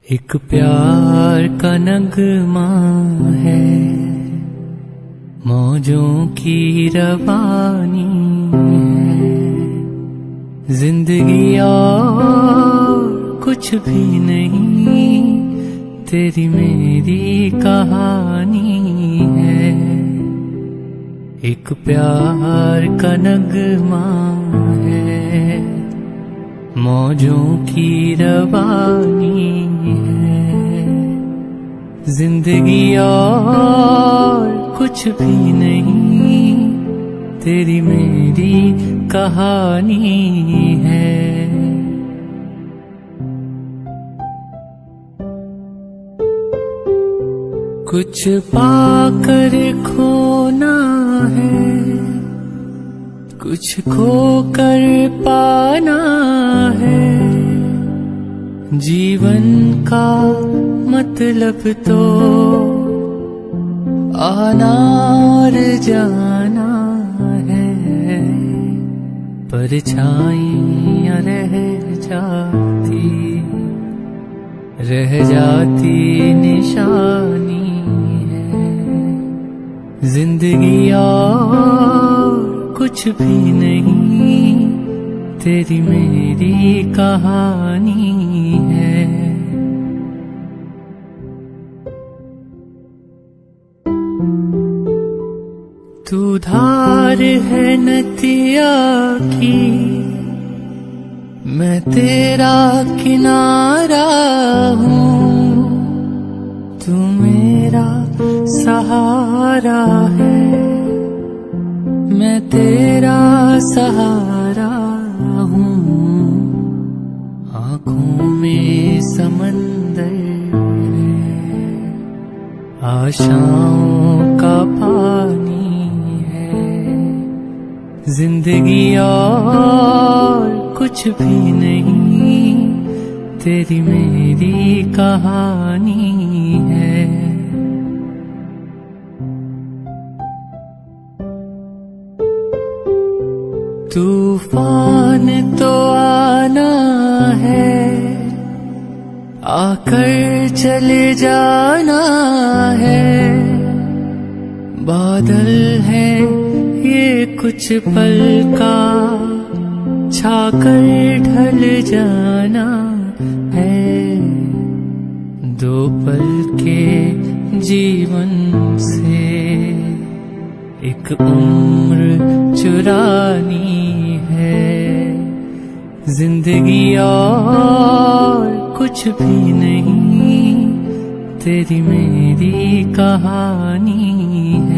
एक प्यार का नगमा है, मौजों की रवानी है। जिंदगी और कुछ भी नहीं, तेरी मेरी कहानी है। एक प्यार का नगमा है, मौजों की रवानी है। जिंदगी और कुछ भी नहीं, तेरी मेरी कहानी है। कुछ पाकर खोना है, कुछ खोकर पाना है। जीवन का मतलब तो आना और जाना है। परछाइयाँ रह जाती निशानी है। जिंदगी और कुछ भी नहीं, तेरी मेरी कहानी है। तू धार है नदिया की, मैं तेरा किनारा हूँ। तू मेरा सहारा है, मैं तेरा सहारा हूँ। आँखों में समंदर है, आशाओं का पानी है। जिंदगी और कुछ भी नहीं, तेरी मेरी कहानी है। तूफान तो आना है, आकर चले जाना है। बादल है ये कुछ पल का, छाकर ढल जाना है। दो पल के जीवन से एक उम्र चुरानी है। जिंदगी और कुछ भी नहीं, तेरी मेरी कहानी है।